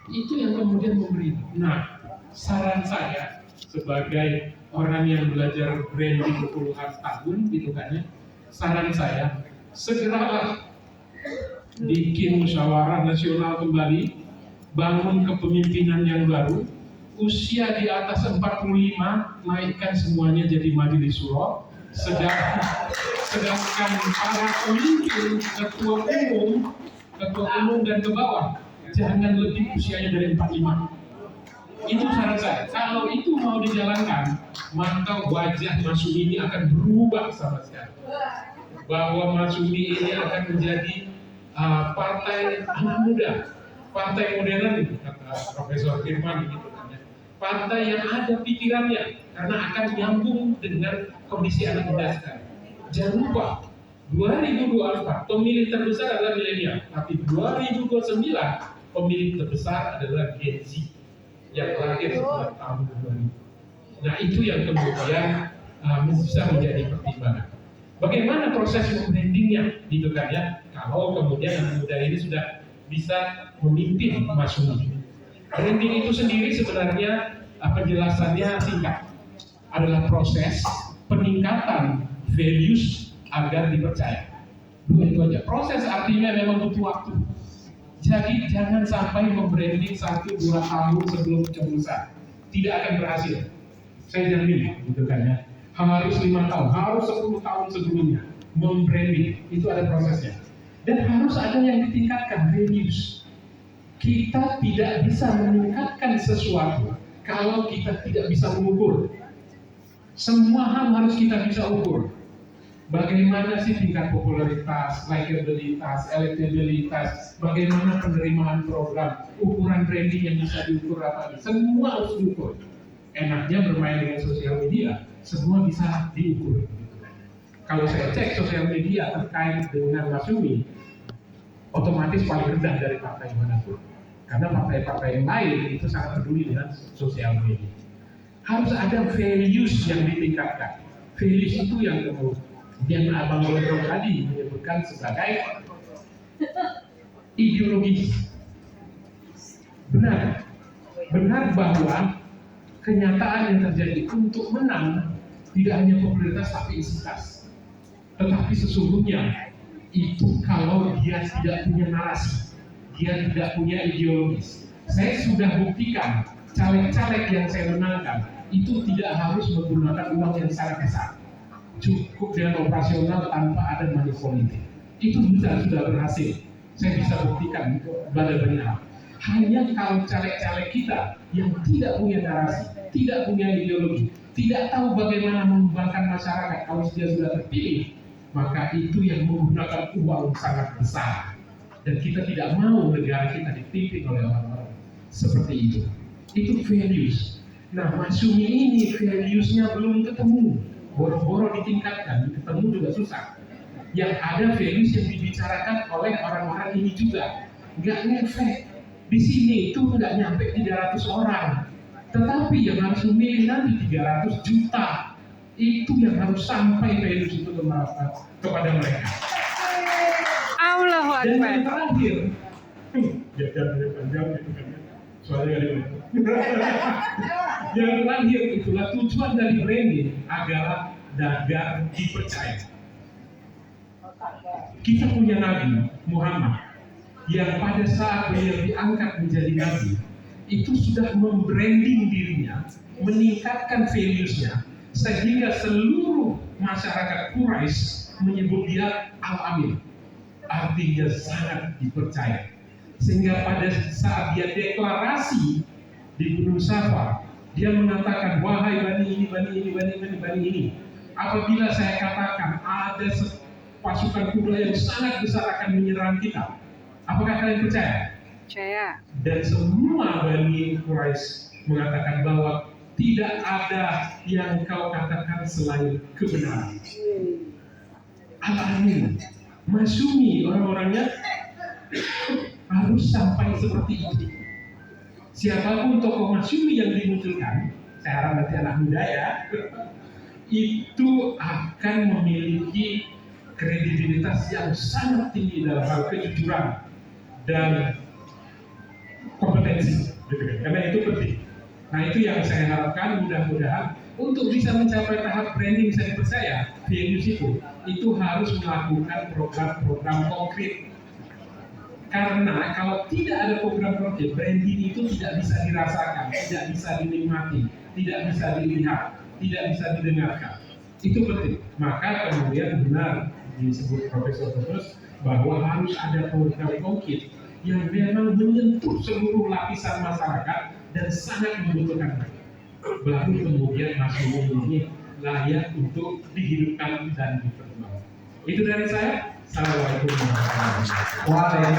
Itu yang kemudian memberi. Nah, saran saya sebagai orang yang belajar branding puluhan tahun gitu kan ya, saran saya segeralah bikin musyawarah nasional kembali, bangun kepemimpinan yang baru. Usia di atas 45 naikkan semuanya jadi majelis syuro, sedangkan para pemimpin ketua umum dan ke bawah jangan lebih usianya dari 45. Itu saran saya. Kalau itu mau dijalankan, maka wajah Masyumi ini akan berubah sama sekali. Bahwa Masyumi ini akan menjadi partai anak muda, partai modern, kata Profesor Firman gitu kan ya. Partai yang ada pikirannya, karena akan nyambung dengan kondisi anak muda sekarang. Jangan lupa, 2024 pemilih terbesar adalah milenial, tapi 2029 pemilih terbesar adalah Gen Z yang lahir setelah tahun 2000. Nah itu yang kemudian bisa menjadi pertimbangan. Bagaimana proses membrandingnya gitu kan ya? Kalau kemudian anak muda ini sudah bisa memimpin Masyumi. Branding itu sendiri sebenarnya penjelasannya singkat, adalah proses peningkatan values agar dipercaya. Dua itu aja. Proses artinya memang butuh waktu. Jadi jangan sampai membranding 1-2 tahun sebelum pencoblosan, tidak akan berhasil. Saya jamin, gitu kan ya. Harus 5 tahun, harus 10 tahun sebelumnya membranding, itu ada prosesnya. Dan harus ada yang ditingkatkan, values. Kita tidak bisa meningkatkan sesuatu kalau kita tidak bisa mengukur. Semua hal harus kita bisa ukur. Bagaimana sih tingkat popularitas, likabilitas, elektabilitas, bagaimana penerimaan program, ukuran branding yang bisa diukur apa? Semua harus diukur. Enaknya bermain dengan sosial media, semua bisa diukur. Kalau saya cek sosial media terkait dengan Masyumi, otomatis paling rendah dari partai manapun. Karena partai-partai yang lain itu sangat peduli dengan sosial media. Harus ada values yang ditingkatkan. Values itu yang kemudian Abang Gondrong tadi menyebutkan sebagai ideologis. Benar bahwa kenyataan yang terjadi untuk menang tidak hanya popularitas tapi isitas. Tetapi sesungguhnya itu kalau dia tidak punya narasi, dia tidak punya ideologis. Saya sudah buktikan caleg-caleg yang saya menangkan itu tidak harus menggunakan uang yang sangat besar, cukup dengan operasional tanpa ada money politik. Itu sudah berhasil. Saya bisa buktikan banyak. Hanya kalau caleg-caleg kita yang tidak punya narasi, tidak punya ideologi, tidak tahu bagaimana mengembangkan masyarakat kalau dia sudah terpilih, maka itu yang menggunakan uang sangat besar. Dan kita tidak mau negara kita dipimpin oleh orang-orang seperti itu. Itu values. Nah, Masyumi ini values-nya belum ketemu. Boro-boro ditingkatkan, ketemu juga susah. Yang ada values yang dibicarakan oleh orang-orang ini juga nggak ngefek. Di sini itu nggak nyampe 300 orang, tetapi yang harus memilih nanti 300 juta. Itu yang harus sampai values itu kepada mereka. Allahu Dan yang Akbar. terakhir, jangan panjang itu kan ya. Soalnya ada yang terakhir itulah tujuan dari branding adalah agar dipercaya. Kita punya Nabi Muhammad yang pada saat beliau diangkat menjadi Nabi itu sudah membranding dirinya, meningkatkan values-nya sehingga seluruh masyarakat Quraisy menyebut dia Al-Amin, artinya sangat dipercaya. Sehingga pada saat dia deklarasi di Gunung Safa, dia mengatakan, wahai bani ini, apabila saya katakan ada pasukan kuda yang sangat besar akan menyerang kita, apakah kalian percaya? Percaya. Dan semua Bani Quraisy mengatakan bahwa tidak ada yang kau katakan selain kebenaran. Al-Amin, Masyumi orang-orangnya harus sampai seperti itu. Siapapun tokoh Masyumi yang dimunculkan, saya harap nanti anak muda ya, itu akan memiliki kredibilitas yang sangat tinggi dalam hal kejujuran dan kompetensi, gitu kan? Karena itu penting. Nah itu yang saya harapkan mudah-mudahan untuk bisa mencapai tahap branding saya percaya Genius itu harus melakukan program-program konkret. Karena kalau tidak ada program konkret, branding itu tidak bisa dirasakan, tidak bisa dinikmati, tidak bisa dilihat, tidak bisa didengarkan. Itu penting. Maka kemudian benar disebut Profesor Terus bahwa harus ada program konkret yang memang menyentuh seluruh lapisan masyarakat dan sangat membutuhkan mereka. Baru kemudian masuk ini layak untuk dihidupkan dan diperkembangkan. Itu dari saya. Assalamualaikum warahmatullahi wabarakatuh.